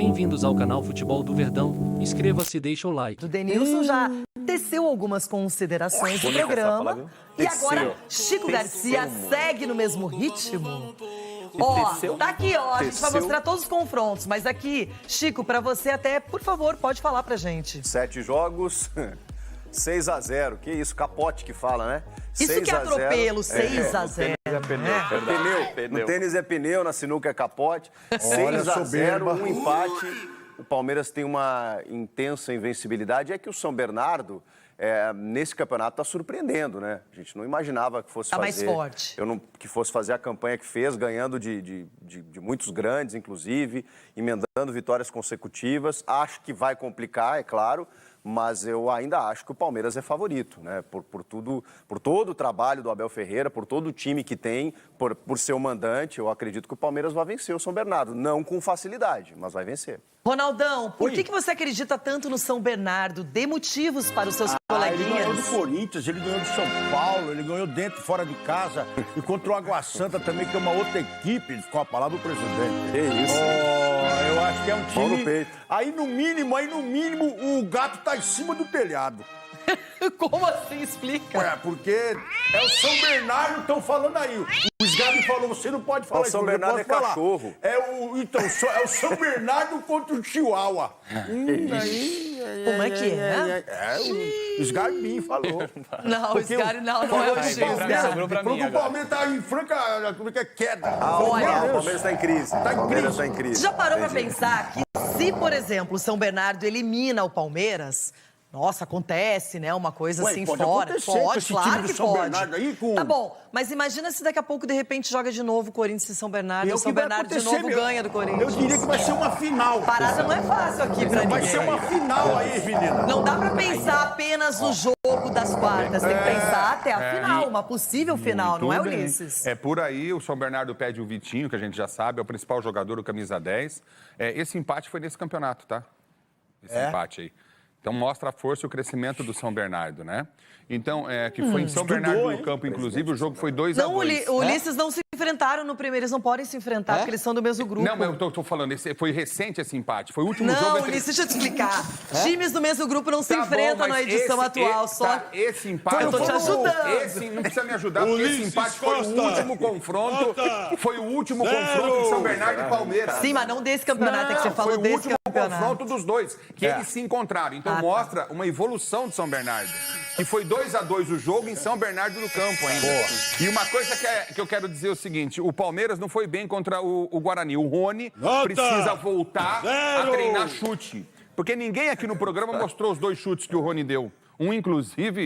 Bem-vindos ao canal Futebol do Verdão. Inscreva-se e deixa o like. O Denilson já teceu algumas considerações do programa. E agora, Chico Garcia segue no mesmo ritmo. Ó, tá aqui, ó. A gente vai mostrar todos os confrontos. Mas aqui, Chico, pra você até, por favor, pode falar pra gente. 7 jogos, 6-0. Que isso, capote que fala, né? Isso que é atropelo, 6-0. É pneu. No tênis é pneu, na sinuca é capote. 6-0, um empate. O Palmeiras tem uma intensa invencibilidade. É que o São Bernardo, nesse campeonato, está surpreendendo, né? A gente não imaginava que fosse fazer... mais forte. Que fosse fazer a campanha que fez, ganhando de muitos grandes, inclusive, emendando vitórias consecutivas. Acho que vai complicar, é claro, mas eu ainda acho que o Palmeiras é favorito, né? Por todo o trabalho do Abel Ferreira, por todo o time que tem, por ser o mandante, eu acredito que o Palmeiras vai vencer o São Bernardo. Não com facilidade, mas vai vencer. Ronaldão, por que você acredita tanto no São Bernardo? Dê motivos para os seus coleguinhas. Ele ganhou do Corinthians, ele ganhou do São Paulo, ele ganhou dentro e fora de casa. E contra o Água Santa também, que é uma outra equipe, ficou a palavra do presidente. Que isso? Eu acho que é um Pau no time... peito. Aí no mínimo, o gato tá em cima do telhado. Como assim? Explica. Porque é o São Bernardo, estão falando aí. O Sgabi falou, você não pode falar O São Bernardo é cachorro. Então, é o São Bernardo contra o Chihuahua. Como é que é? O Sgabi falou. Não, o Sgari não é o Chico. Falou que o Palmeiras tá em franca, como é que é, queda. O Palmeiras está em crise. Tá em O Palmeiras crise. está em crise. Você já parou pra Entendi. pensar que se, por exemplo, o São Bernardo elimina o Palmeiras, nossa, acontece, né? Uma coisa Ué, assim pode fora. acontecer com Pode, esse claro time do que São pode. Bernardo aí com- Tá bom, mas imagina se daqui a pouco, de repente, joga de novo o Corinthians e São Bernardo. E o São que vai Bernardo de acontecer, novo meu. ganha do Corinthians. Eu diria que vai ser uma final. Parada não é fácil aqui pra Vai ninguém. ser uma final aí, menina. Não dá pra pensar apenas no jogo das quartas. Tem que pensar até a final, uma possível final, não é, Muito bem. Ulisses? É por aí, o São Bernardo pede o Vitinho, que a gente já sabe, é o principal jogador, o camisa 10. Esse empate foi nesse campeonato, tá? Esse empate aí. Então mostra a força e o crescimento do São Bernardo, né? Então, que foi em São Bernardo do Campo, inclusive, o jogo foi 2-2. Não, o Ulisses não se enfrentaram no primeiro, eles não podem se enfrentar, porque eles são do mesmo grupo. Não, mas eu tô falando, foi recente esse empate, foi o último jogo... Não, entre- Ulisses, deixa eu te explicar. Times do mesmo grupo não se Tá enfrentam bom, na mas edição atual, só... esse empate... Eu tô te ajudando. Não precisa me ajudar, porque esse empate foi o último confronto. Foi o último confronto de São Bernardo e Palmeiras. Sim, mas não desse campeonato, é que você falou foi o desse último campeonato. confronto dos dois, que eles se encontraram. Então mostra uma evolução de São Bernardo. Que foi 2-2 o jogo em São Bernardo do Campo ainda. E uma coisa que eu quero dizer é o seguinte, o Palmeiras não foi bem contra o Guarani. O Rony precisa voltar a treinar chute. Porque ninguém aqui no programa mostrou os 2 chutes que o Rony deu. Um, inclusive,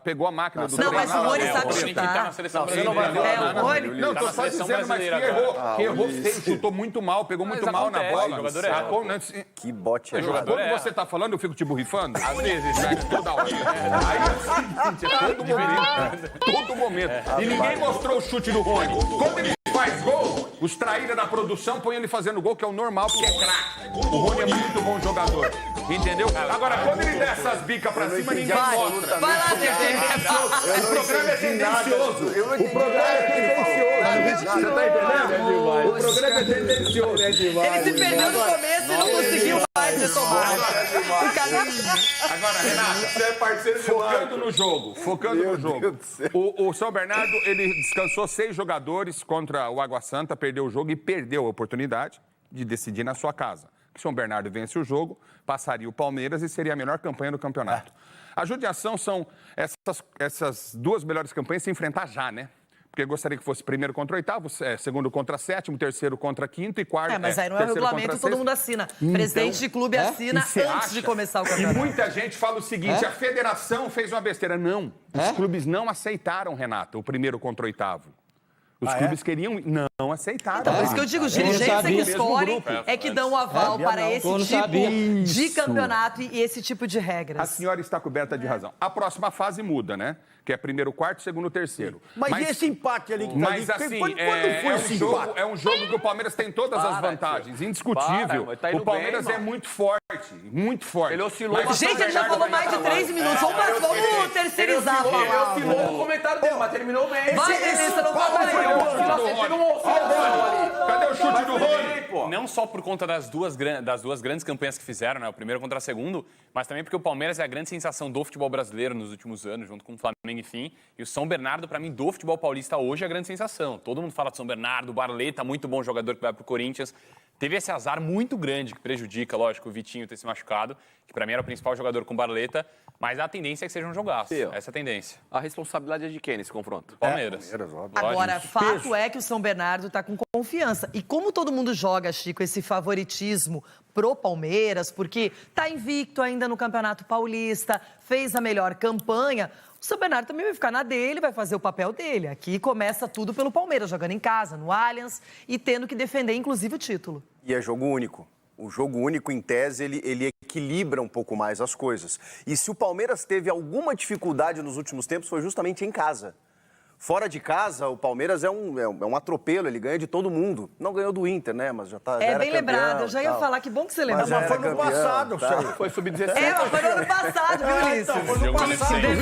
pegou a máquina do Não, mas o treinador. Rony sabe Tá na chutar. seleção Você não vai brasileira. falar. O Rony... Não, Tá tô na só seleção dizendo, mas que brasileira errou feio, chutou muito mal, pegou muito mal na acontece, bola. jogador erra. Que bote é jogador Quando erra. você tá falando, eu fico te borrifando? Às vezes, Né, toda hora. Aí é o seguinte, é todo momento. Todo momento. E ninguém mostrou o chute do Rony. Quando ele faz gol, os traíra da produção põem ele fazendo gol, que é o normal, porque é craque. O Rony é muito bom jogador. Entendeu? Agora, quando ele der essas bicas pra cima, ninguém mostra. Vai lá, Tete. O programa é tendencioso. O programa é tendencioso. Você tá entendendo? O programa é tendencioso. Ele se perdeu no começo e não conseguiu mais retomar. O cara... Agora, Renato, focando no jogo. O São Bernardo, ele descansou 6 jogadores contra o Água Santa, perdeu o jogo e perdeu a oportunidade de decidir na sua casa. Que São Bernardo vence o jogo, passaria o Palmeiras e seria a melhor campanha do campeonato. A judiação são essas 2 melhores campanhas se enfrentar já, né? Porque eu gostaria que fosse primeiro contra oitavo, segundo contra sétimo, terceiro contra quinto e quarto. Mas aí não é o terceiro regulamento, contra todo sexto. mundo assina. Presidente de clube assina E cê antes acha? de começar o E campeonato. muita gente fala o seguinte, a federação fez uma besteira. Não, os clubes não aceitaram, Renato, o primeiro contra o oitavo. Os clubes queriam, não aceitaram. Então, por isso que eu digo, os dirigentes é que escolhem, é que dão o aval para esse tipo de campeonato e esse tipo de regras. A senhora está coberta de razão. A próxima fase muda, né? Que é primeiro, quarto, segundo, terceiro. Mas e esse empate ali que tá Mas ali? assim, Quando foi esse empate? é um jogo que o Palmeiras tem todas as vantagens, indiscutível. Para, tá indo O Palmeiras bem, é irmão. muito forte, muito forte. Ele oscilou Mas o Gente, São ele já Bernardo falou vai mais de acabar. 3 minutos. Vamos terceirizar a Ele palavra. oscilou o comentário dele, mas terminou bem. Vai, Denilson, não falou Qual foi aí. Cadê o chute do Rony? Não só por conta das duas grandes campanhas que fizeram, né? O primeiro contra o segundo, mas também porque o Palmeiras é a grande sensação do futebol brasileiro nos últimos anos, junto com o Flamengo, enfim. E o São Bernardo, pra mim, do futebol paulista hoje é a grande sensação. Todo mundo fala de São Bernardo, o Barleta, muito bom jogador que vai pro Corinthians. Teve esse azar muito grande que prejudica, lógico, o Vitinho ter se machucado, que pra mim era o principal jogador com Barleta, mas a tendência é que seja um jogaço. Essa é a tendência. A responsabilidade é de quem nesse confronto? Palmeiras. Agora, fato é que o São Bernardo tá com confiança. E como todo mundo joga, Chico, esse favoritismo pro Palmeiras, porque tá invicto ainda no Campeonato Paulista, fez a melhor campanha, o São Bernardo também vai ficar na dele, vai fazer o papel dele. Aqui começa tudo pelo Palmeiras, jogando em casa, no Allianz, e tendo que defender, inclusive, o título. E é jogo único. O jogo único, em tese, ele equilibra um pouco mais as coisas. E se o Palmeiras teve alguma dificuldade nos últimos tempos, foi justamente em casa. Fora de casa, o Palmeiras é um atropelo, ele ganha de todo mundo. Não ganhou do Inter, né? Mas já tá. É bem lembrado, eu já ia falar, que bom que você lembra. Mas foi no passado, tá? Foi sub-17. Mas foi no ano passado, viu, Ulisses? Foi no passado,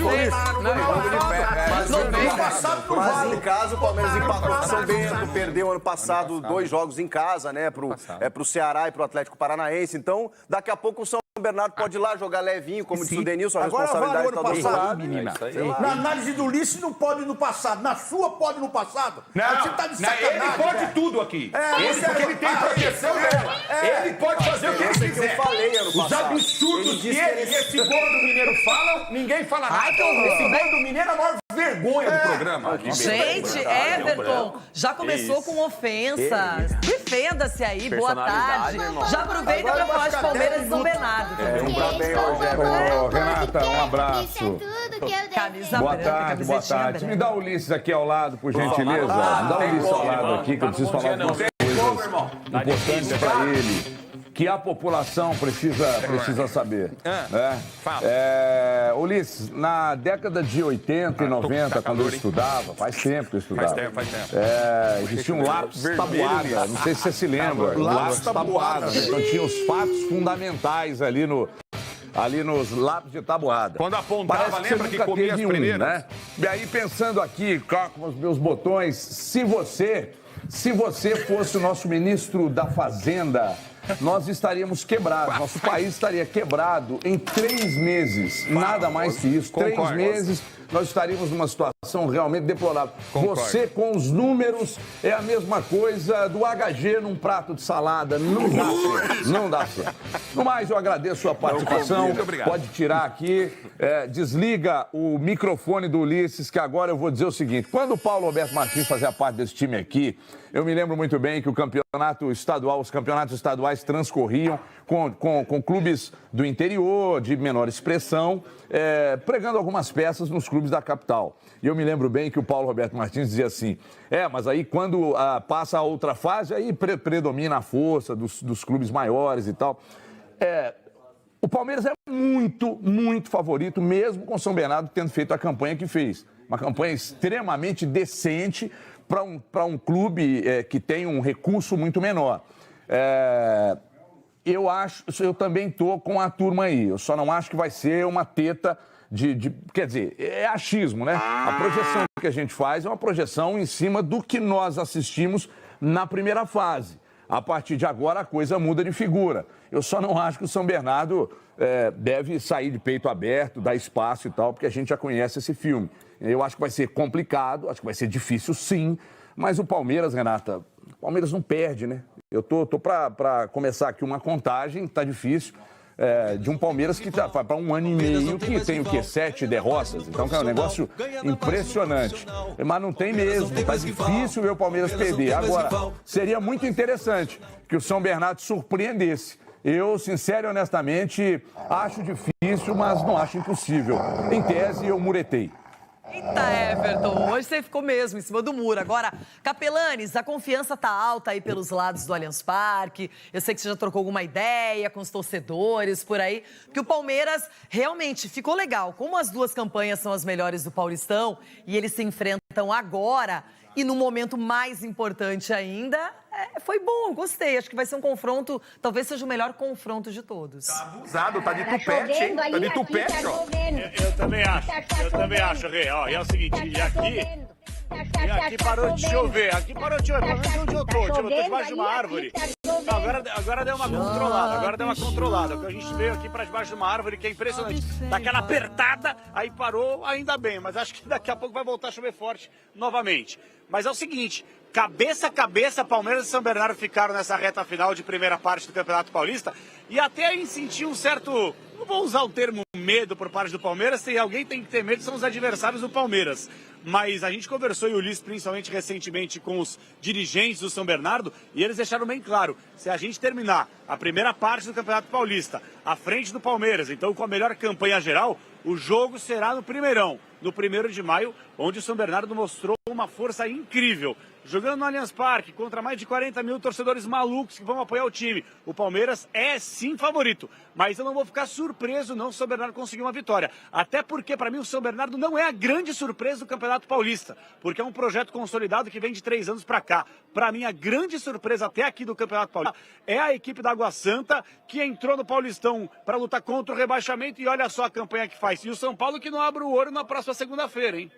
viu? Mas em casa, o Palmeiras empatou com o São Bento, perdeu ano passado 2 jogos em casa, né? Pro Ceará e pro Atlético Paranaense. Então, daqui a pouco o São Bernardo pode ir lá jogar levinho, como disse o Denilson, a Agora responsabilidade vale o ano passado. menina. Na análise do Ulisses não pode ir no passado. Na sua pode ir no passado. Não, Você tá de sacanagem. ele pode tudo aqui. Porque ele tem projeção dela. Ele pode fazer o que ele quiser. Eu falei ano Os passado. absurdos que esse gol do Mineiro fala, ninguém fala nada. Esse gol do Mineiro é a maior vergonha do programa. Gente, Everton, já começou com ofensas. Defenda-se aí, boa tarde. Já aproveita pra falar de Palmeiras e São Bernardo. Ô, Renata, um abraço. Camisa Boa branca, tarde, boa camisetinha tarde. Me branca. dá o Ulisses aqui ao lado, por gentileza. Me dá o Ulisses ao lado aqui, que eu preciso falar algumas coisas importantes para ele. Que a população precisa saber. Né? Ulisses, na década de 80 e 90, quando eu estudava, faz tempo que eu estudava. Faz tempo. Existia um lápis tabuada, não sei se você se lembra. Lápis tabuada. Então tinha os fatos fundamentais ali nos lápis de tabuada. Quando apontava, lembra que comia as primeiras? Né? E aí, pensando aqui, com os meus botões, se você fosse o nosso ministro da Fazenda, nós estaríamos quebrados. Nosso país estaria quebrado em 3 meses. Nada mais que isso. 3 meses, nós estaríamos numa situação realmente deplorável. Você, com os números, é a mesma coisa do HG num prato de salada. Não dá certo. Não dá certo. No mais, eu agradeço a participação. Muito obrigado. Pode tirar aqui. Desliga o microfone do Ulisses, que agora eu vou dizer o seguinte. Quando o Paulo Roberto Martins fazia parte desse time aqui, eu me lembro muito bem que os campeonatos estaduais transcorriam com clubes do interior, de menor expressão, pregando algumas peças nos clubes da capital. E eu me lembro bem que o Paulo Roberto Martins dizia assim, mas aí quando passa a outra fase, aí predomina a força dos clubes maiores e tal. O Palmeiras é muito, muito favorito, mesmo com o São Bernardo tendo feito a campanha que fez. Uma campanha extremamente decente para um clube que tem um recurso muito menor. Eu também estou com a turma aí. Eu só não acho que vai ser uma teta quer dizer, é achismo, né? A projeção que a gente faz é uma projeção em cima do que nós assistimos na primeira fase. A partir de agora, a coisa muda de figura. Eu só não acho que o São Bernardo deve sair de peito aberto, dar espaço e tal, porque a gente já conhece esse filme. Eu acho que vai ser complicado, acho que vai ser difícil sim, mas o Palmeiras, Renata, o Palmeiras não perde, né? Eu tô para começar aqui uma contagem, tá difícil, de um Palmeiras que tá para 1 ano e meio, que tem o quê? 7 derrotas. Então é um negócio impressionante. Mas não tem mesmo, tá difícil ver o Palmeiras perder. Agora, seria muito interessante que o São Bernardo surpreendesse. Eu, sincero e honestamente, acho difícil, mas não acho impossível. Em tese, eu muretei. Eita, Everton, hoje você ficou mesmo em cima do muro. Agora, Capelanes, a confiança tá alta aí pelos lados do Allianz Parque. Eu sei que você já trocou alguma ideia com os torcedores por aí, que o Palmeiras realmente ficou legal. Como as duas campanhas são as melhores do Paulistão e eles se enfrentam agora e no momento mais importante ainda, foi bom, gostei. Acho que vai ser um confronto, talvez seja o melhor confronto de todos. Tá abusado, tá de tupete, hein? Tá de tupete, ó. Eu também acho, Rê. Ó, e é o seguinte, e aqui E aqui parou de chover, pelo menos onde eu tô debaixo de uma árvore. Agora deu uma controlada, porque a gente veio aqui para debaixo de uma árvore que é impressionante. Daquela apertada, aí parou, ainda bem, mas acho que daqui a pouco vai voltar a chover forte novamente. Mas é o seguinte, cabeça a cabeça, Palmeiras e São Bernardo ficaram nessa reta final de primeira parte do Campeonato Paulista e até aí senti um certo, não vou usar o termo medo por parte do Palmeiras, se alguém tem que ter medo são os adversários do Palmeiras. Mas a gente conversou, e o Ulisses, principalmente recentemente, com os dirigentes do São Bernardo, e eles deixaram bem claro, se a gente terminar a primeira parte do Campeonato Paulista à frente do Palmeiras, então com a melhor campanha geral, o jogo será no Primeirão, no 1º de maio, onde o São Bernardo mostrou uma força incrível. Jogando no Allianz Parque, contra mais de 40 mil torcedores malucos que vão apoiar o time. O Palmeiras é sim favorito, mas eu não vou ficar surpreso não se o São Bernardo conseguir uma vitória. Até porque, para mim, o São Bernardo não é a grande surpresa do Campeonato Paulista, porque é um projeto consolidado que vem de 3 anos para cá. Para mim, a grande surpresa até aqui do Campeonato Paulista é a equipe da Água Santa, que entrou no Paulistão para lutar contra o rebaixamento e olha só a campanha que faz. E o São Paulo que não abre o olho na próxima segunda-feira, hein?